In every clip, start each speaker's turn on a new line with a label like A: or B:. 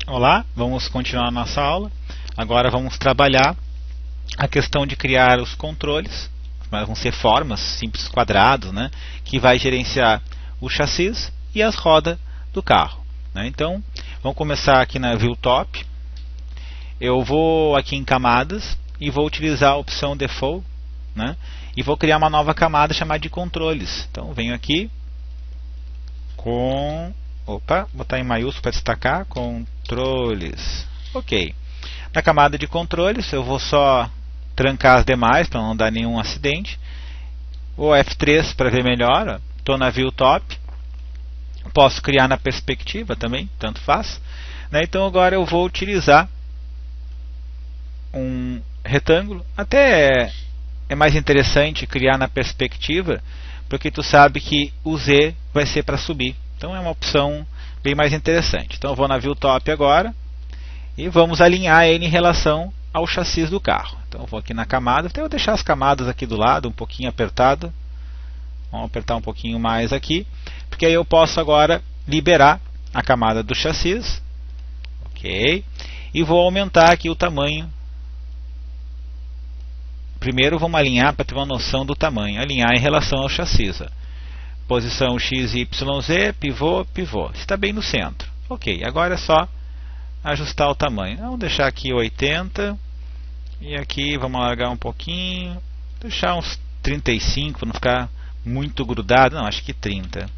A: Olá, vamos continuar a nossa aula. Agora vamos trabalhar a questão de criar os controles, mas vão ser formas, simples quadrados, né, que vai gerenciar o chassis e as rodas do carro. Né? Então, vamos começar aqui na View Top. Eu vou aqui em Camadas e vou utilizar a opção Default, né, e vou criar uma nova camada chamada de Controles. Então, venho aqui botar em maiúsculo para destacar, controles. Ok. Na camada de controles eu vou só trancar as demais para não dar nenhum acidente. O F3 para ver melhor. Estou na View Top. Posso criar na perspectiva também, tanto faz. Né? Então agora eu vou utilizar um retângulo. Até é mais interessante criar na perspectiva, porque tu sabe que o Z vai ser para subir. Então é uma opção bem mais interessante. Então eu vou na View Top agora e vamos alinhar ele em relação ao chassi do carro. Então eu vou aqui na camada, até vou deixar as camadas aqui do lado um pouquinho apertado. Vamos apertar um pouquinho mais aqui, porque aí eu posso agora liberar a camada do chassi. Ok. E vou aumentar aqui o tamanho. Primeiro vamos alinhar para ter uma noção do tamanho. Alinhar em relação ao chassi. Posição X, Y, Z, pivô, pivô. Está bem no centro. Ok, agora é só ajustar o tamanho. Vamos deixar aqui 80. E aqui vamos alargar um pouquinho. Deixar uns 35 para não ficar muito grudado. Não, acho que 30.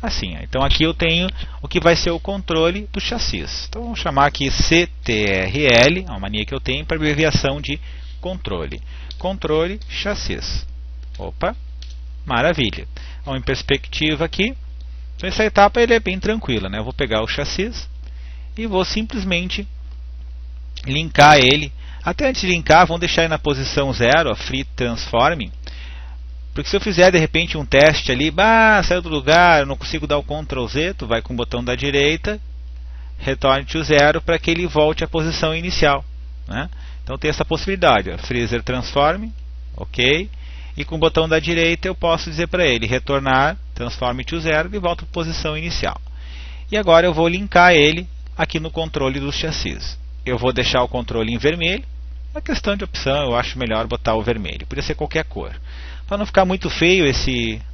A: Assim, ó. Então aqui eu tenho o que vai ser o controle do chassi. Então vamos chamar aqui CTRL, uma mania que eu tenho para abreviação de controle. Controle chassi. Opa, maravilha. Vamos em perspectiva aqui. Então essa etapa ele é bem tranquila, né? Eu vou pegar o chassi e vou simplesmente linkar ele. Até antes de linkar, vamos deixar ele na posição 0, a Free Transforming. Porque se eu fizer de repente um teste ali, saiu do lugar, eu não consigo dar o Ctrl Z, tu vai com o botão da direita, retorne to 0 para que ele volte à posição inicial. Né? Então tem essa possibilidade, ó, Freezer Transform, ok. E com o botão da direita eu posso dizer para ele retornar, transforme to 0 e volta para a posição inicial. E agora eu vou linkar ele aqui no controle dos chassis. Eu vou deixar o controle em vermelho. Uma questão de opção, eu acho melhor botar o vermelho. Podia ser qualquer cor. Para não ficar muito feio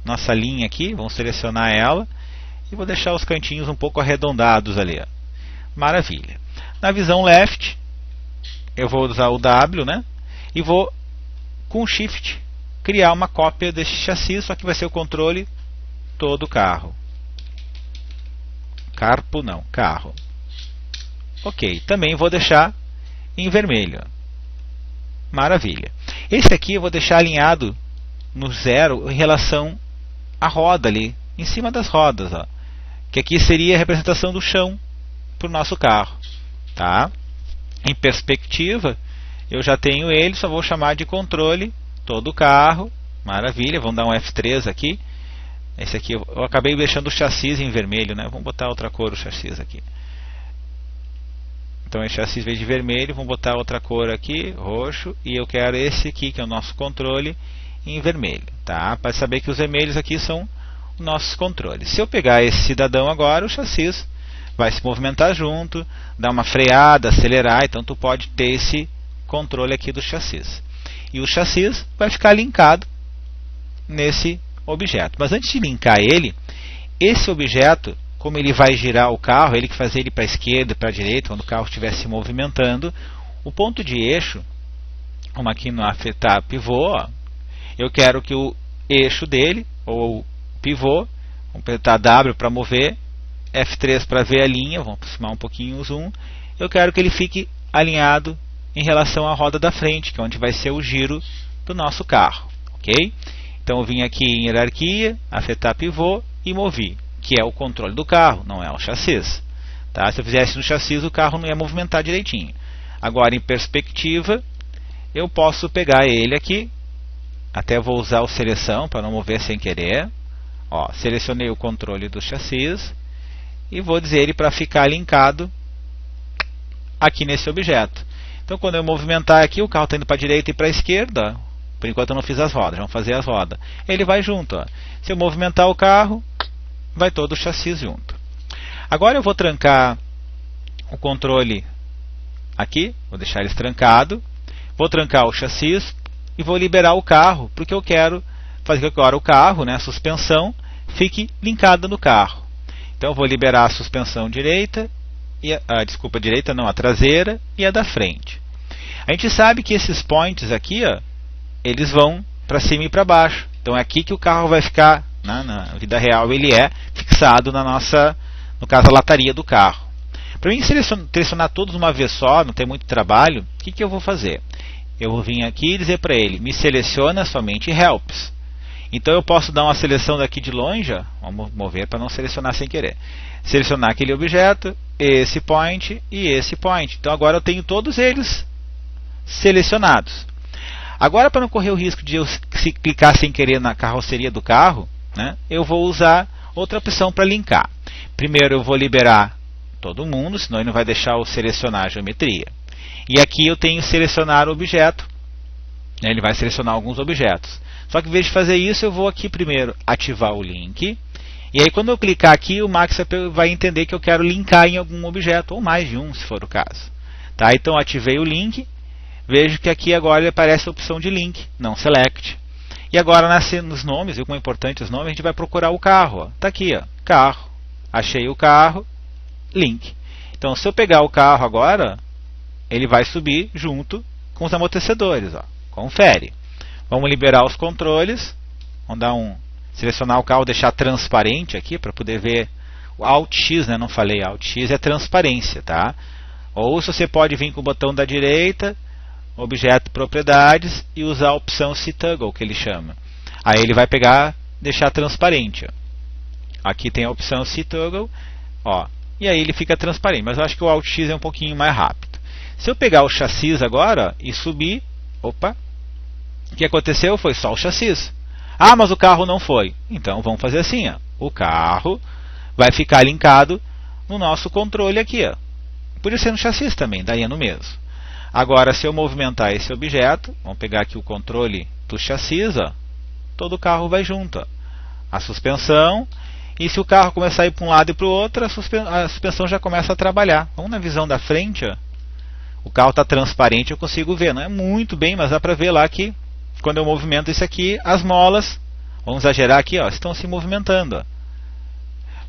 A: nossa linha aqui, vamos selecionar ela. E vou deixar os cantinhos um pouco arredondados ali. Ó. Maravilha. Na visão left, eu vou usar o W, né? E vou com Shift criar uma cópia desse chassi, só que vai ser o controle todo o carro. Carro. Ok, também vou deixar em vermelho. Maravilha. Esse aqui eu vou deixar alinhado no 0 em relação à roda ali, em cima das rodas. Ó. Que aqui seria a representação do chão para o nosso carro. Tá? Em perspectiva, eu já tenho ele, só vou chamar de controle todo o carro. Maravilha, vamos dar um F3 aqui. Esse aqui eu acabei deixando o chassi em vermelho, né? Vamos botar outra cor o chassi aqui. Então esse chassi veio de vermelho, vamos botar outra cor aqui, roxo, e eu quero esse aqui que é o nosso controle em vermelho, tá? Para saber que os vermelhos aqui são os nossos controles. Se eu pegar esse cidadão agora, o chassi vai se movimentar junto, dar uma freada, acelerar, então tu pode ter esse controle aqui do chassi. E o chassi vai ficar linkado nesse objeto. Mas antes de linkar ele, esse objeto, como ele vai girar o carro, ele que faz ele para a esquerda e para a direita, quando o carro estiver se movimentando, o ponto de eixo, como aqui no afetar pivô, ó, eu quero que o eixo dele, ou pivô, vamos apertar W para mover, F3 para ver a linha, vamos aproximar um pouquinho o zoom, eu quero que ele fique alinhado em relação à roda da frente, que é onde vai ser o giro do nosso carro. Ok? Então eu vim aqui em hierarquia, afetar pivô e movi, que é o controle do carro, não é o chassi. Tá? Se eu fizesse no chassi, o carro não ia movimentar direitinho. Agora em perspectiva, eu posso pegar ele aqui, até vou usar o seleção para não mover sem querer. Ó, selecionei o controle do chassi e vou dizer ele para ficar linkado aqui nesse objeto. Então quando eu movimentar aqui, o carro está indo para a direita e para a esquerda. Por enquanto eu não fiz as rodas, vamos fazer as rodas. Ele vai junto. Ó. Se eu movimentar o carro, vai todo o chassi junto. Agora eu vou trancar o controle aqui, vou deixar ele trancado, vou trancar o chassi e vou liberar o carro, porque eu quero fazer que agora o carro, né, a suspensão, fique linkada no carro. Então eu vou liberar a suspensão direita, a traseira e a da frente. A gente sabe que esses points aqui, ó, eles vão para cima e para baixo. Então é aqui que o carro vai ficar, né, na vida real ele é fixado no caso a lataria do carro. Para mim selecionar todos uma vez só, não ter muito trabalho, o que eu vou fazer? Eu vou vir aqui e dizer para ele, me seleciona somente helps. Então eu posso dar uma seleção daqui de longe, ó, vamos mover para não selecionar sem querer. Selecionar aquele objeto, esse point e esse point. Então agora eu tenho todos eles selecionados. Agora, para não correr o risco de eu clicar sem querer na carroceria do carro, né, eu vou usar outra opção para linkar. Primeiro eu vou liberar todo mundo, senão ele não vai deixar eu selecionar a geometria. E aqui eu tenho selecionar objeto, né, ele vai selecionar alguns objetos. Só que em vez de fazer isso, eu vou aqui primeiro ativar o link. E aí quando eu clicar aqui, o Max vai entender que eu quero linkar em algum objeto, ou mais de um, se for o caso. Tá? Então ativei o link. Vejo que aqui agora ele aparece a opção de link, não select. E agora nos nomes, viu como é importante os nomes, a gente vai procurar o carro. Está aqui, ó, carro. Achei o carro, link. Então se eu pegar o carro agora, ele vai subir junto com os amortecedores. Ó. Confere. Vamos liberar os controles. Vamos dar selecionar o carro, deixar transparente aqui para poder ver o Alt X, né? Não falei Alt X, é transparência, tá? Ou se você pode vir com o botão da direita, objeto propriedades e usar a opção See Toggle, que ele chama. Aí ele vai pegar, deixar transparente. Ó. Aqui tem a opção See Toggle, ó, e aí ele fica transparente. Mas eu acho que o Alt X é um pouquinho mais rápido. Se eu pegar o chassi agora ó, e subir, opa, o que aconteceu foi só o chassi. Ah, mas o carro não foi. Então vamos fazer assim, ó. O carro vai ficar linkado no nosso controle aqui. Ó. Podia ser no chassi também, daria no mesmo. Agora, se eu movimentar esse objeto, vamos pegar aqui o controle do chassi, ó, todo o carro vai junto. Ó. A suspensão, e se o carro começar a ir para um lado e para o outro, a suspensão já começa a trabalhar. Vamos na visão da frente, ó. O carro está transparente, eu consigo ver. Não é muito bem, mas dá para ver lá que quando eu movimento isso aqui, as molas, vamos exagerar aqui, ó, estão se movimentando. Ó.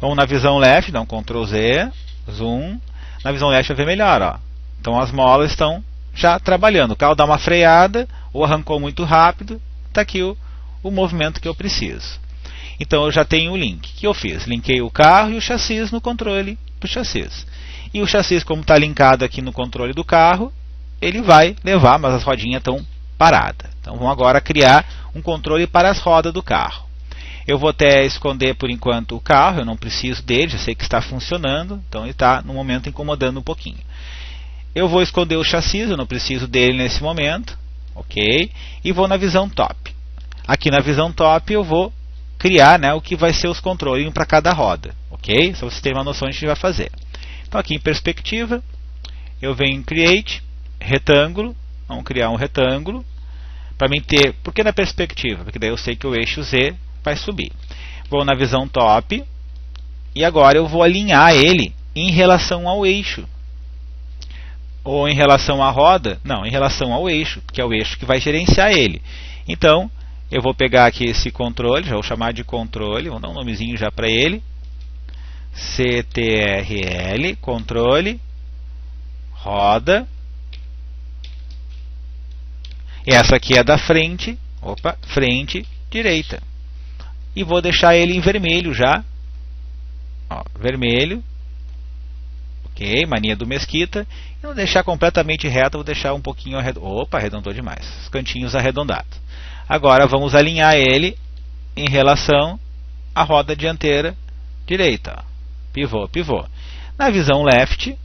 A: Vamos na visão left, dá um Ctrl Z, zoom. Na visão left vai ver melhor. Ó. Então as molas estão já trabalhando. O carro dá uma freada ou arrancou muito rápido. Está aqui o movimento que eu preciso. Então eu já tenho o link. O que eu fiz? Linkei o carro e o chassi no controle do chassi. E o chassi, como está linkado aqui no controle do carro, ele vai levar, mas as rodinhas estão paradas. Então vamos agora criar um controle para as rodas do carro. Eu vou até esconder por enquanto o carro, eu não preciso dele, já sei que está funcionando, então ele está no momento incomodando um pouquinho. Eu vou esconder o chassi, eu não preciso dele nesse momento, ok? E vou na visão top. Aqui na visão top eu vou criar, né, o que vai ser os controles para cada roda, ok? Só você ter uma noção do que a gente vai fazer. Então aqui em perspectiva, eu venho em Create, retângulo, vamos criar um retângulo, para mim ter, por que na perspectiva? Porque daí eu sei que o eixo Z vai subir. Vou na visão top, e agora eu vou alinhar ele em relação ao eixo. Ou em relação à roda? Não, em relação ao eixo, que é o eixo que vai gerenciar ele. Então, eu vou pegar aqui esse controle, já vou chamar de controle, vou dar um nomezinho já para ele. CTRL, controle, roda. E essa aqui é da frente, opa, frente, direita. E vou deixar ele em vermelho já. Ó, vermelho. Ok, mania do Mesquita. E não deixar completamente reto, vou deixar um pouquinho arredondado. Opa, arredondou demais. Os cantinhos arredondados. Agora vamos alinhar ele em relação à roda dianteira direita. Ó. Pivô, pivô. Na visão left,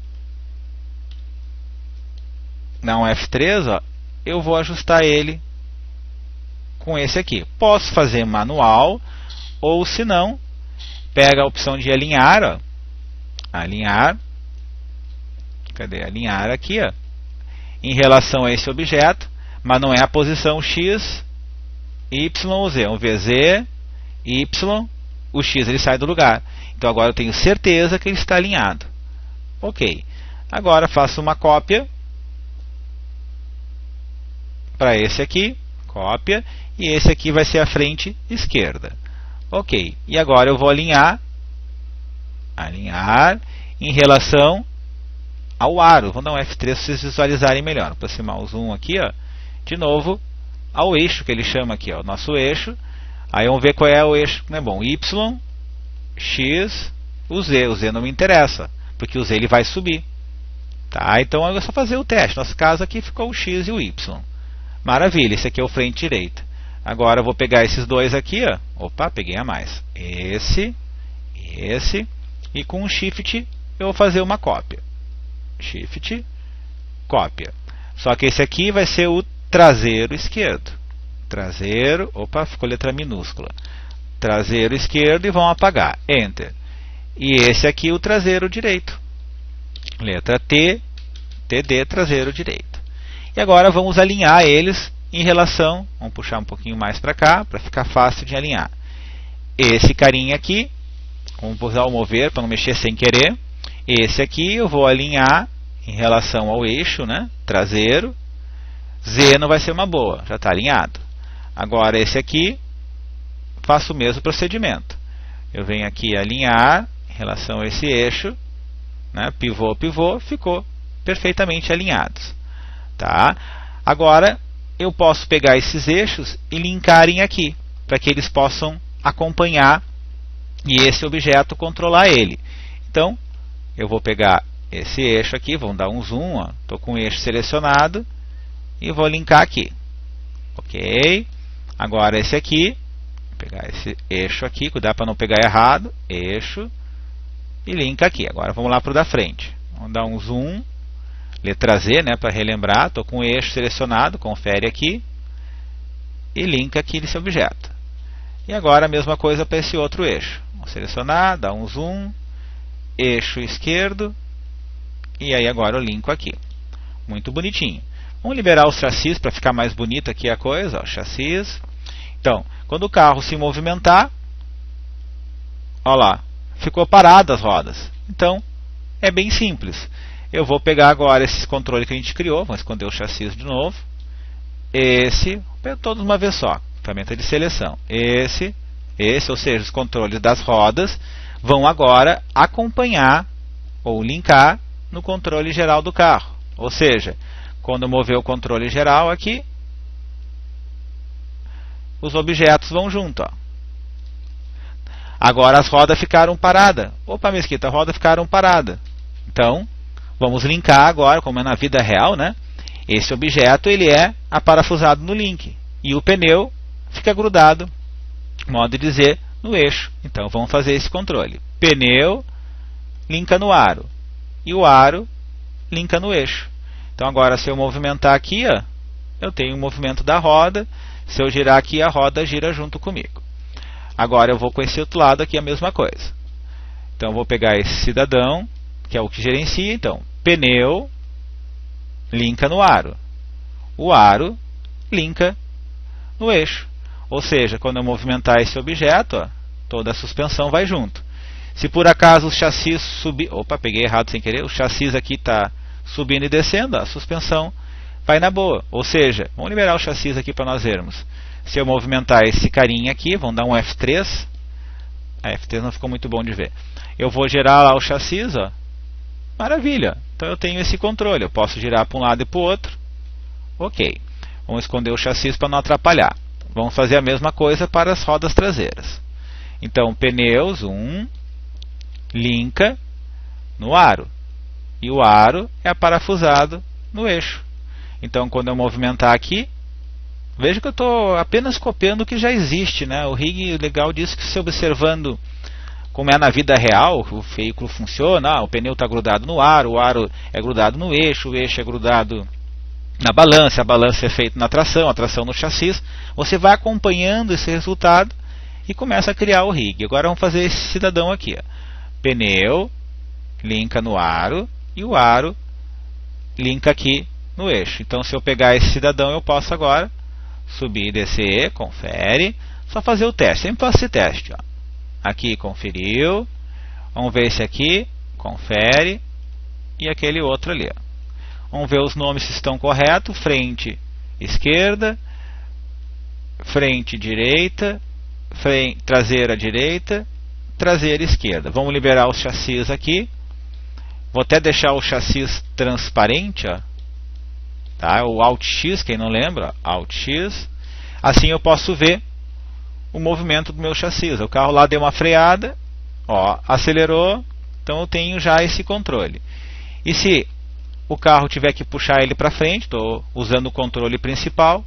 A: não F3, ó, eu vou ajustar ele com esse aqui. Posso fazer manual, ou se não, pega a opção de alinhar, ó, alinhar. Cadê? Alinhar aqui, ó, em relação a esse objeto, mas não é a posição X, Y ou Z. Vamos ver Z, Y, o X ele sai do lugar. Então agora eu tenho certeza que ele está alinhado. Ok. Agora faço uma cópia para esse aqui, cópia, e esse aqui vai ser a frente esquerda. Ok, e agora eu vou alinhar em relação ao aro. Vou dar um F3 para vocês visualizarem melhor. Vou aproximar o zoom aqui, ó, de novo, ao eixo que ele chama aqui, ó, o nosso eixo. Aí vamos ver qual é o eixo, né? Bom, Y, X, o Z não me interessa, porque o Z ele vai subir. Tá? Então é só fazer o teste. Nosso caso aqui ficou o X e o Y. Maravilha, esse aqui é o frente direita. Agora eu vou pegar esses dois aqui, ó. Opa, peguei a mais. Esse, e com o Shift eu vou fazer uma cópia. Shift, cópia. Só que esse aqui vai ser o traseiro esquerdo. Traseiro, opa, ficou letra minúscula. Traseiro esquerdo e vão apagar. Enter. E esse aqui o traseiro direito. Letra T, TD, traseiro direito. E agora vamos alinhar eles em relação, vamos puxar um pouquinho mais para cá, para ficar fácil de alinhar. Esse carinha aqui, vamos usar o mover para não mexer sem querer. Esse aqui eu vou alinhar em relação ao eixo, né, traseiro. Z não vai ser uma boa, já está alinhado. Agora esse aqui, faço o mesmo procedimento. Eu venho aqui alinhar em relação a esse eixo, né, pivô, pivô, ficou perfeitamente alinhados. Tá? Agora eu posso pegar esses eixos e linkarem aqui, para que eles possam acompanhar e esse objeto controlar ele. Então, eu vou pegar esse eixo aqui, vamos dar um zoom, estou com o eixo selecionado, e vou linkar aqui. Ok? Agora esse aqui, vou pegar esse eixo aqui, cuidado para não pegar errado, eixo, e linka aqui. Agora vamos lá para o da frente. Vamos dar um zoom, letra Z, né, para relembrar, estou com o eixo selecionado, confere aqui, e linka aqui nesse objeto. E agora a mesma coisa para esse outro eixo. Vamos selecionar, dar um zoom, eixo esquerdo, e aí agora eu linko aqui. Muito bonitinho. Vamos liberar os chassis para ficar mais bonita aqui a coisa, ó, chassis. Então, quando o carro se movimentar, ó lá, ficou parado as rodas. Então, é bem simples. Eu vou pegar agora esse controle que a gente criou, vamos esconder o chassis de novo. Esse, todos uma vez só, ferramenta de seleção. Esse, ou seja, os controles das rodas, vão agora acompanhar ou linkar no controle geral do carro. Ou seja, quando eu mover o controle geral aqui, os objetos vão junto. Ó. Agora as rodas ficaram paradas. Opa, Mesquita, as rodas ficaram paradas. Então, vamos linkar agora, como é na vida real, né? Esse objeto ele é aparafusado no link. E o pneu fica grudado, modo de dizer, no eixo. Então vamos fazer esse controle. Pneu linka no aro. E o aro linka no eixo. Então agora se eu movimentar aqui, ó, eu tenho o movimento da roda. Se eu girar aqui, a roda gira junto comigo. Agora eu vou com esse outro lado aqui a mesma coisa. Então eu vou pegar esse cidadão, que é o que gerencia. Então, pneu linka no aro. O aro linka no eixo. Ou seja, quando eu movimentar esse objeto, ó, toda a suspensão vai junto. Se por acaso o chassi subir... Opa, peguei errado sem querer. O chassi aqui está subindo e descendo, ó, a suspensão vai na boa. Ou seja, vamos liberar o chassi aqui para nós vermos. Se eu movimentar esse carinha aqui, vamos dar um F3. A F3 não ficou muito bom de ver. Eu vou girar lá o chassi, ó. Maravilha. Então eu tenho esse controle. Eu posso girar para um lado e para o outro. Ok. Vamos esconder o chassi para não atrapalhar. Vamos fazer a mesma coisa para as rodas traseiras. Então, pneus, linka no aro. E o aro é aparafusado no eixo. Então, quando eu movimentar aqui, veja que eu estou apenas copiando o que já existe, né? O rig legal disso que se observando como é na vida real, o veículo funciona, o pneu está grudado no aro, o aro é grudado no eixo, o eixo é grudado na balança, a balança é feita na tração, a tração no chassi. Você vai acompanhando esse resultado e começa a criar o rig. Agora vamos fazer esse cidadão aqui. Ó. Pneu, linka no aro, e o aro linka aqui no eixo. Então se eu pegar esse cidadão, eu posso agora subir e descer, confere, só fazer o teste, sempre faço esse teste. Ó. Aqui conferiu, vamos ver esse aqui, confere, e aquele outro ali. Vamos ver os nomes se estão corretos. Frente esquerda, frente direita, traseira direita, traseira esquerda. Vamos liberar os chassis aqui. Vou até deixar o chassis transparente, ó. Tá? O Alt X, quem não lembra, Alt X. Assim eu posso ver o movimento do meu chassis. O carro lá deu uma freada, ó, acelerou, então eu tenho já esse controle. E se o carro tiver que puxar ele para frente, estou usando o controle principal,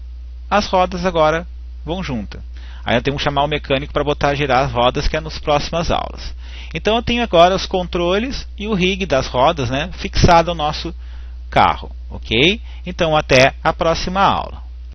A: as rodas agora vão juntas. Aí eu tenho que chamar o mecânico para botar a girar as rodas, que é nas próximas aulas. Então eu tenho agora os controles e o rig das rodas, né, fixado ao nosso carro, ok? Então até a próxima aula.